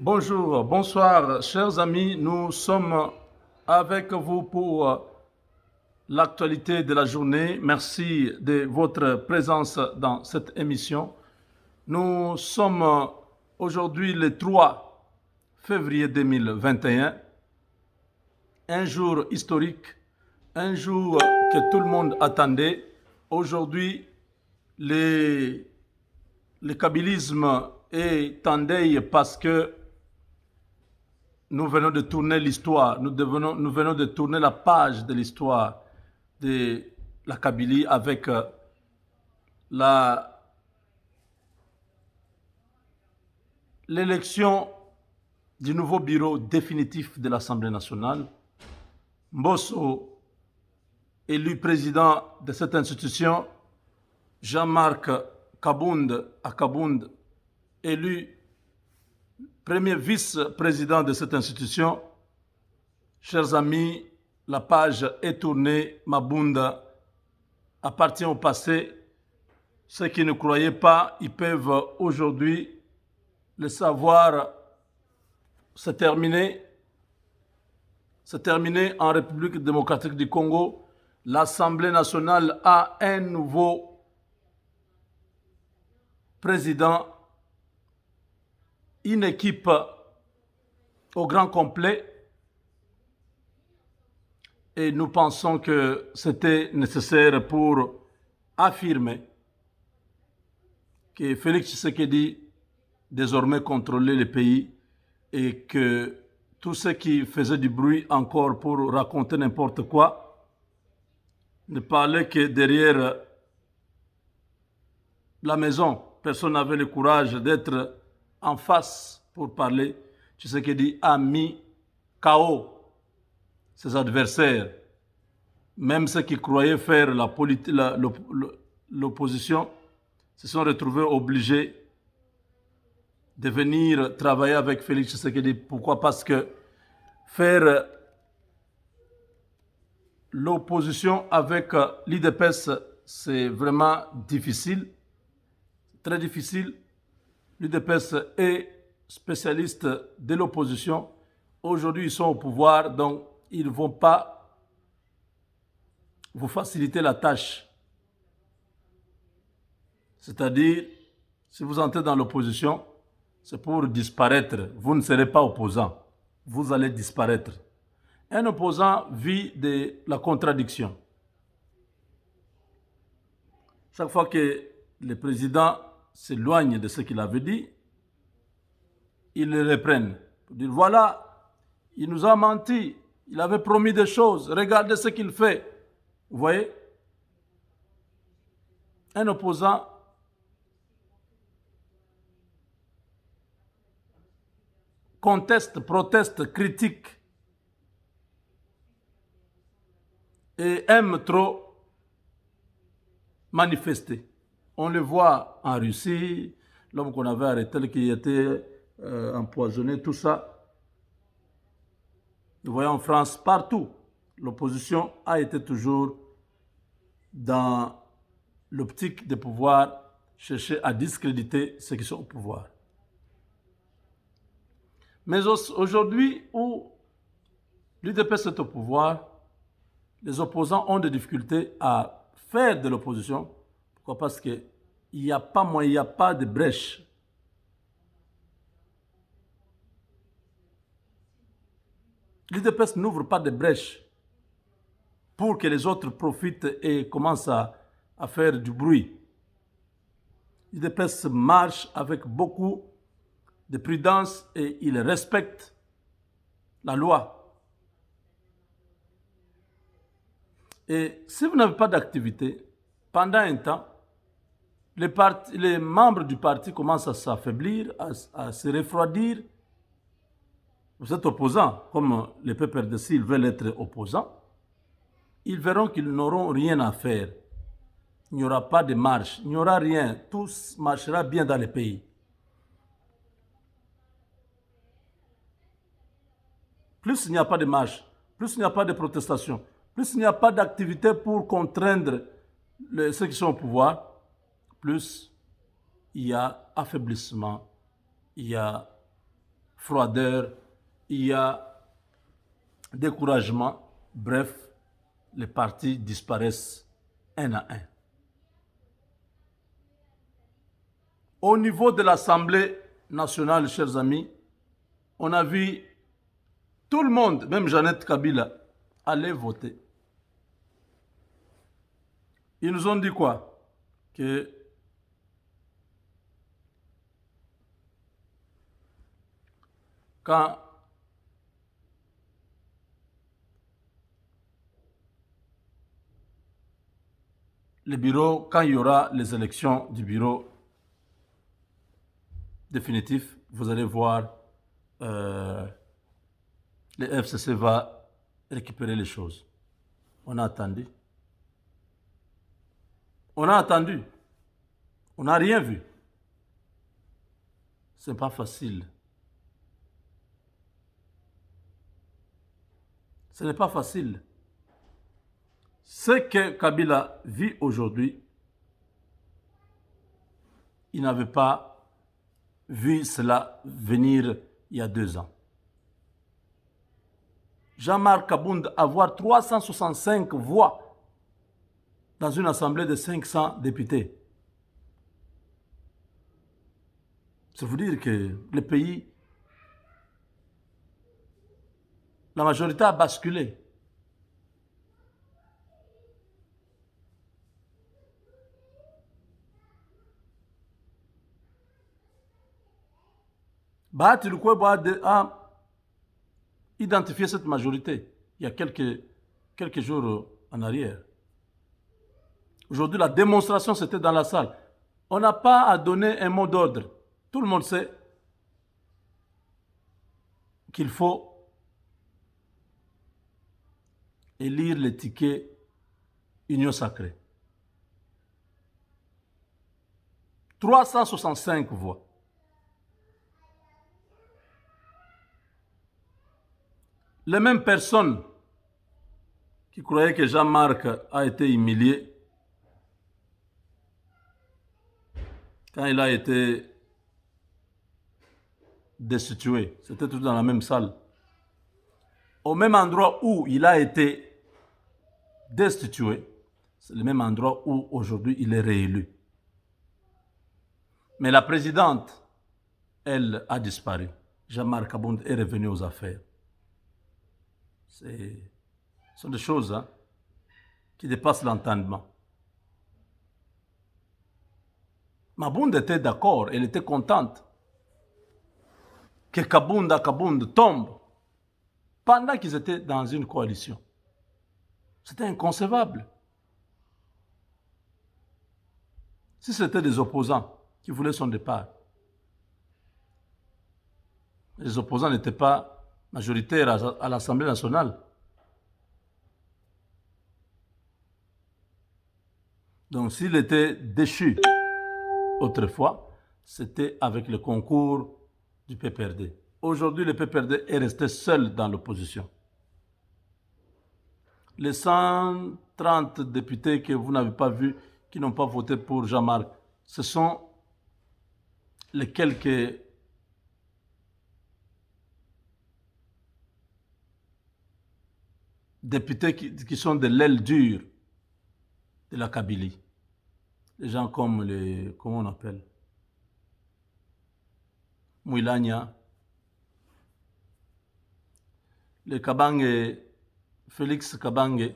Bonjour, bonsoir, chers amis. Nous sommes avec vous pour l'actualité de la journée. Merci de votre présence dans cette émission. Nous sommes aujourd'hui le 3 février 2021, un jour historique, un jour que tout le monde attendait. Aujourd'hui, le kabylisme est en deuil parce que nous venons de tourner l'histoire, nous venons de tourner la page de l'histoire de la Kabylie avec l'élection du nouveau bureau définitif de l'Assemblée nationale. Mbosso, élu président de cette institution, Jean-Marc Kabound Akabound, élu premier vice-président de cette institution. Chers amis, la page est tournée. Mabunda appartient au passé. Ceux qui ne croyaient pas, ils peuvent aujourd'hui le savoir. C'est terminé. C'est terminé en République démocratique du Congo. L'Assemblée nationale a un nouveau président, une équipe au grand complet. Et nous pensons que c'était nécessaire pour affirmer que Félix Tshisekedi désormais contrôlait le pays et que tous ceux qui faisaient du bruit encore pour raconter n'importe quoi ne parlaient que derrière la maison. Personne n'avait le courage d'être en face pour parler. Tshisekedi a mis KO ses adversaires. Même ceux qui croyaient faire l'opposition se sont retrouvés obligés de venir travailler avec Félix Tshisekedi. Pourquoi? Parce que faire l'opposition avec l'IDPS, c'est vraiment difficile, très difficile. L'UDPS est spécialiste de l'opposition. Aujourd'hui, ils sont au pouvoir, donc ils ne vont pas vous faciliter la tâche. C'est-à-dire, si vous entrez dans l'opposition, c'est pour disparaître. Vous ne serez pas opposant. Vous allez disparaître. Un opposant vit de la contradiction. Chaque fois que le président s'éloigne de ce qu'il avait dit, ils le reprennent. Pour dire, voilà, il nous a menti, il avait promis des choses, regardez ce qu'il fait. Vous voyez? Un opposant conteste, proteste, critique et aime trop manifester. On le voit en Russie, l'homme qu'on avait arrêté, qui était empoisonné, tout ça. Nous voyons en France, partout, l'opposition a été toujours dans l'optique de pouvoir chercher à discréditer ceux qui sont au pouvoir. Mais aujourd'hui, où l'UDPS est au pouvoir, les opposants ont des difficultés à faire de l'opposition. Pourquoi? Parce qu'il n'y a pas moyen, il n'y a pas de brèche. L'UDPS n'ouvre pas de brèche pour que les autres profitent et commencent à faire du bruit. L'UDPS marche avec beaucoup de prudence et il respecte la loi. Et si vous n'avez pas d'activité, pendant un temps, les membres du parti commencent à s'affaiblir, à se refroidir. Vous êtes opposant, comme les PPRDC, ils veulent être opposants. Ils verront qu'ils n'auront rien à faire. Il n'y aura pas de marche, il n'y aura rien. Tout marchera bien dans le pays. Plus il n'y a pas de marche, plus il n'y a pas de protestation, plus il n'y a pas d'activité pour contraindre ceux qui sont au pouvoir, plus il y a affaiblissement, il y a froideur, il y a découragement. Bref, les partis disparaissent un à un. Au niveau de l'Assemblée nationale, chers amis, on a vu tout le monde, même Jeannette Kabila, aller voter. Ils nous ont dit quoi? Que quand le bureau, quand il y aura les élections du bureau définitif, vous allez voir, le FCC va récupérer les choses. On a attendu. On a attendu. On n'a rien vu. C'est pas facile. Ce n'est pas facile. Ce que Kabila vit aujourd'hui, il n'avait pas vu cela venir il y a 2 ans. Jean-Marc Kabound avoir 365 voix dans une assemblée de 500 députés. C'est vous dire que le pays, la majorité a basculé. Bahati Lukwebo a identifié cette majorité il y a quelques jours en arrière. Aujourd'hui, la démonstration, c'était dans la salle. On n'a pas à donner un mot d'ordre. Tout le monde sait qu'il faut élire les tickets Union Sacrée. 365 voix. Les mêmes personnes qui croyaient que Jean-Marc a été humilié quand il a été destitué, c'était tout dans la même salle. Au même endroit où il a été destitué, c'est le même endroit où aujourd'hui il est réélu. Mais la présidente, elle, a disparu. Jean-Marc Kabound est revenu aux affaires. Ce sont des choses qui dépassent l'entendement. Mabound était d'accord, elle était contente que Kabound tombe pendant qu'ils étaient dans une coalition. C'était inconcevable. Si c'était des opposants qui voulaient son départ, les opposants n'étaient pas majoritaires à l'Assemblée nationale. Donc s'il était déchu autrefois, c'était avec le concours du PPRD. Aujourd'hui, le PPRD est resté seul dans l'opposition. Les 130 députés que vous n'avez pas vus, qui n'ont pas voté pour Jean-Marc, ce sont les quelques députés qui sont de l'aile dure de la Kabylie. Les gens comme comment on appelle, Mouilania, les Kabange, Félix Kabange,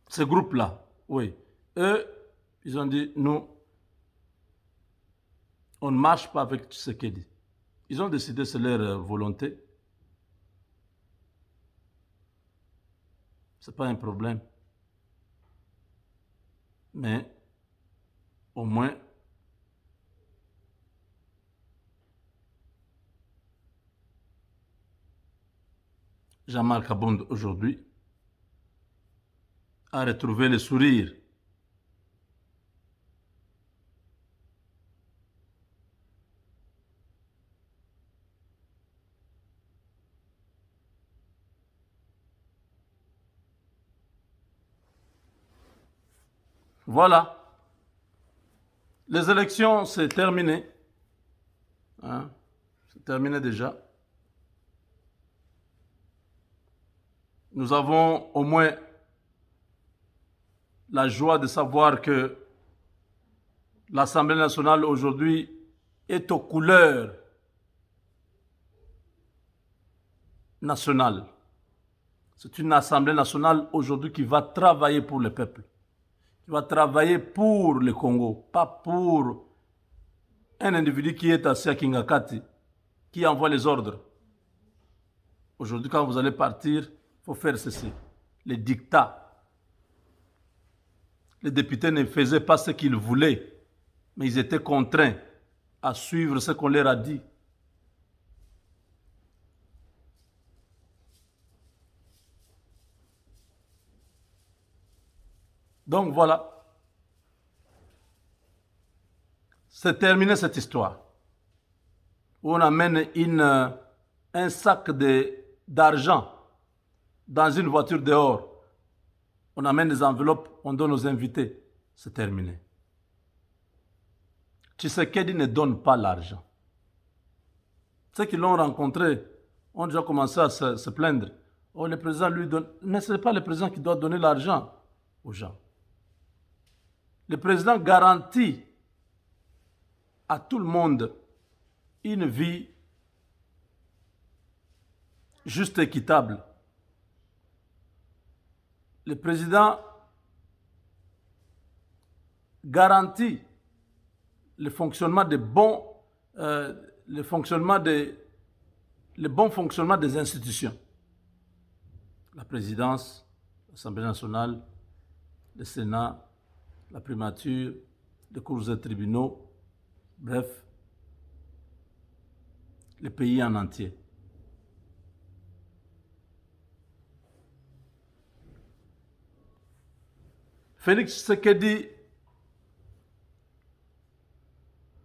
ce groupe-là, oui. Eux, ils ont dit, nous, on ne marche pas avec Tshisekedi. Ils ont décidé, c'est leur volonté. Ce n'est pas un problème. Mais, au moins, Jean-Marc Kabound, aujourd'hui, a retrouvé le sourire. Voilà. Les élections, c'est terminé. Hein? C'est terminé déjà. Nous avons au moins la joie de savoir que l'Assemblée nationale aujourd'hui est aux couleurs nationales. C'est une Assemblée nationale aujourd'hui qui va travailler pour le peuple, qui va travailler pour le Congo, pas pour un individu qui est assis à Kingakati, qui envoie les ordres. Aujourd'hui, quand vous allez partir, il faut faire ceci. Les dictats. Les députés ne faisaient pas ce qu'ils voulaient, mais ils étaient contraints à suivre ce qu'on leur a dit. Donc voilà. C'est terminé cette histoire. On amène un sac d'argent dans une voiture dehors. On amène des enveloppes, on donne aux invités. C'est terminé. Tshisekedi ne donne pas l'argent. Ceux qui l'ont rencontré ont déjà commencé à se plaindre. Oh, le président lui donne. Mais ce n'est pas le président qui doit donner l'argent aux gens. Le président garantit à tout le monde une vie juste et équitable. Le président garantit le fonctionnement des le bon fonctionnement des institutions. La présidence, l'Assemblée nationale, le Sénat, la primature, les cours et tribunaux, bref, le pays en entier. Félix Tshisekedi,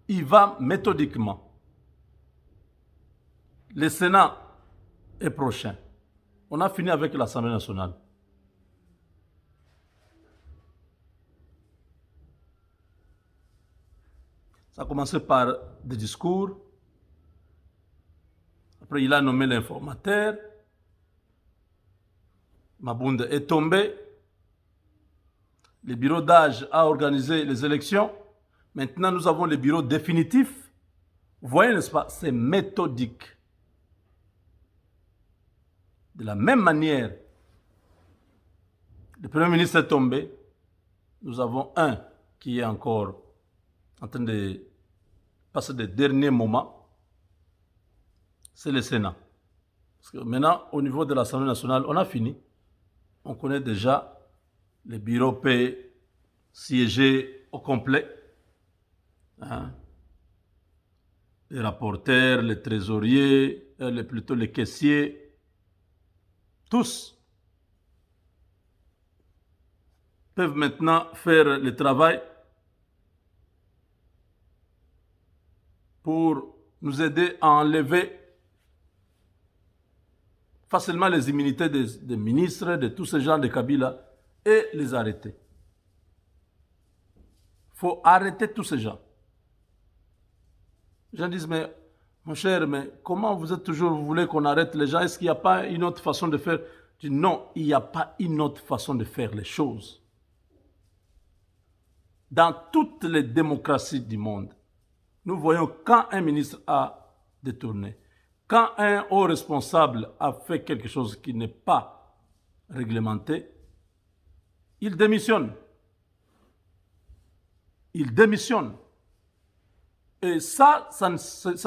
il va méthodiquement. Le Sénat est prochain. On a fini avec l'Assemblée nationale. Ça a commencé par des discours. Après, il a nommé l'informateur. Mabunda est tombé. Le bureau d'âge a organisé les élections. Maintenant, nous avons le bureau définitif. Vous voyez, n'est-ce pas? C'est méthodique. De la même manière, le Premier ministre est tombé. Nous avons un qui est encore en train de passer des derniers moments. C'est le Sénat. Parce que maintenant, au niveau de l'Assemblée nationale, on a fini. On connaît déjà le bureau peut siéger au complet. Hein? Les rapporteurs, les trésoriers, plutôt les caissiers, tous peuvent maintenant faire le travail pour nous aider à enlever facilement les immunités des ministres, de tous ces gens de Kabila et les arrêter. Il faut arrêter tous ces gens. Les gens disent, mais mon cher, mais comment vous êtes toujours, vous voulez qu'on arrête les gens? Est-ce qu'il n'y a pas une autre façon de faire? Je dis, non, il n'y a pas une autre façon de faire les choses. Dans toutes les démocraties du monde, nous voyons quand un ministre a détourné, quand un haut responsable a fait quelque chose qui n'est pas réglementé, il démissionne. Il démissionne. Et ça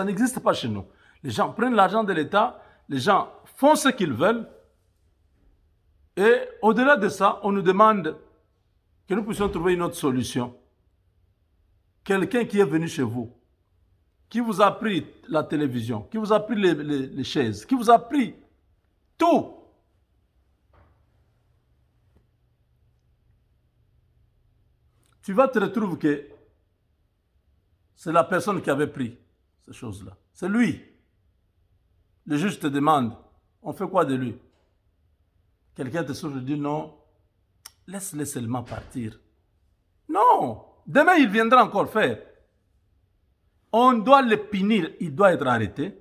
n'existe pas chez nous. Les gens prennent l'argent de l'État, les gens font ce qu'ils veulent, et au-delà de ça, on nous demande que nous puissions trouver une autre solution. Quelqu'un qui est venu chez vous, qui vous a pris la télévision, qui vous a pris les chaises, qui vous a pris tout. Tu vas te retrouver que c'est la personne qui avait pris ces choses-là. C'est lui. Le juge te demande, on fait quoi de lui? Quelqu'un te souffle et dit non, laisse-le seulement partir. Non, demain il viendra encore faire. On doit le punir, il doit être arrêté.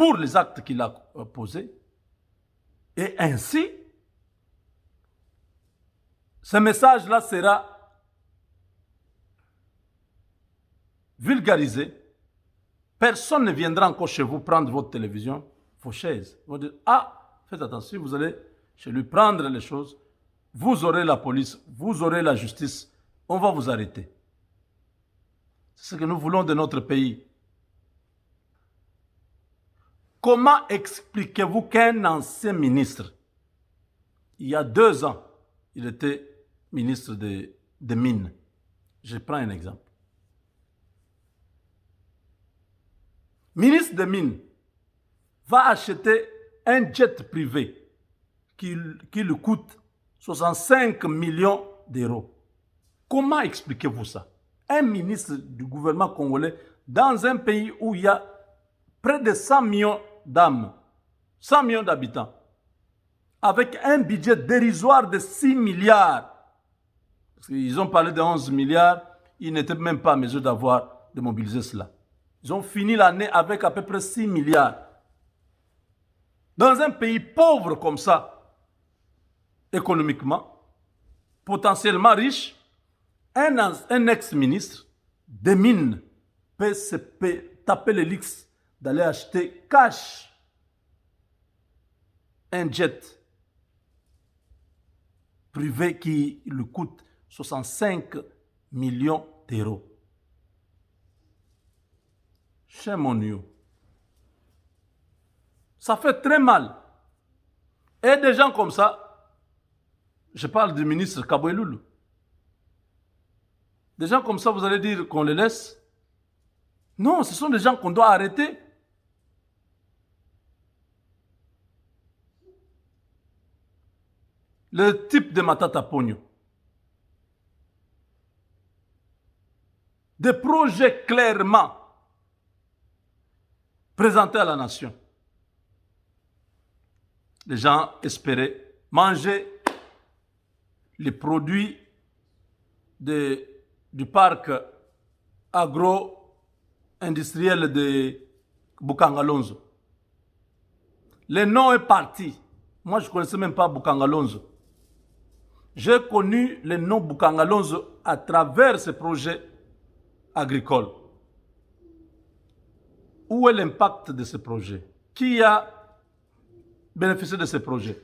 pour les actes qu'il a posés. Et ainsi, ce message-là sera vulgarisé. Personne ne viendra encore chez vous prendre votre télévision, vos chaises. Ils vont dire, ah, faites attention, vous allez chez lui prendre les choses. Vous aurez la police, vous aurez la justice. On va vous arrêter. C'est ce que nous voulons de notre pays. Comment expliquez-vous qu'un ancien ministre, il y a 2 ans, il était ministre des Mines. Je prends un exemple. Ministre des Mines va acheter un jet privé qui lui coûte 65 millions d'euros. Comment expliquez-vous ça? Un ministre du gouvernement congolais dans un pays où il y a près de 100 millions d'âmes, 100 millions d'habitants, avec un budget dérisoire de 6 milliards. Parce qu'ils ont parlé de 11 milliards, ils n'étaient même pas en mesure de mobiliser cela. Ils ont fini l'année avec à peu près 6 milliards. Dans un pays pauvre comme ça, économiquement, potentiellement riche, un ex-ministre des Mines peut taper le luxe d'aller acheter cash un jet privé qui lui coûte 65 millions d'euros. Chez mon you. Ça fait très mal. Et des gens comme ça, je parle du ministre Kaboué Loulou. Des gens comme ça, vous allez dire qu'on les laisse? Non, ce sont des gens qu'on doit arrêter. Le type de Matata Pogno. Des projets clairement présentés à la nation. Les gens espéraient manger les produits du parc agro-industriel de Bukangalonzo. Le nom est parti. Moi, je ne connaissais même pas Bukangalonzo. J'ai connu le nom Bukangalonzo à travers ce projet agricole. Où est l'impact de ce projet? Qui a bénéficié de ce projet?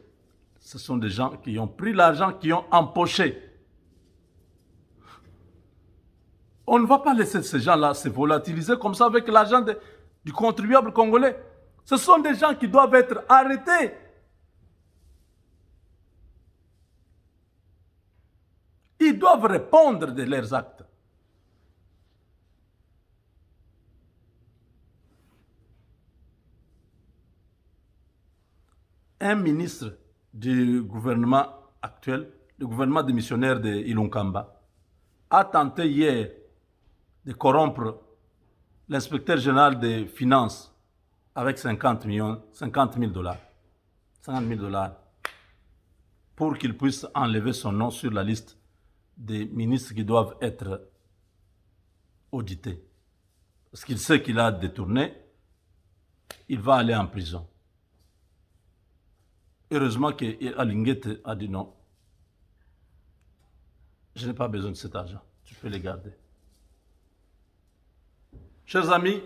Ce sont des gens qui ont pris l'argent, qui ont empoché. On ne va pas laisser ces gens-là se volatiliser comme ça avec l'argent du contribuable congolais. Ce sont des gens qui doivent être arrêtés. Ils doivent répondre de leurs actes. Un ministre du gouvernement actuel, le gouvernement démissionnaire de Ilunkamba, a tenté hier de corrompre l'inspecteur général des finances avec 50 000 $. 50 000 $ pour qu'il puisse enlever son nom sur la liste des ministres qui doivent être audités. Parce qu'il sait qu'il a détourné, il va aller en prison. Heureusement qu'Alinguete a dit non. Je n'ai pas besoin de cet argent. Tu peux les garder. Chers amis,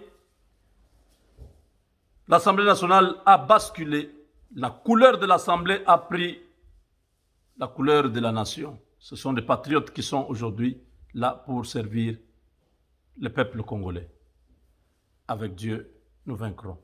l'Assemblée nationale a basculé. La couleur de l'Assemblée a pris la couleur de la nation. Ce sont des patriotes qui sont aujourd'hui là pour servir le peuple congolais. Avec Dieu, nous vaincrons.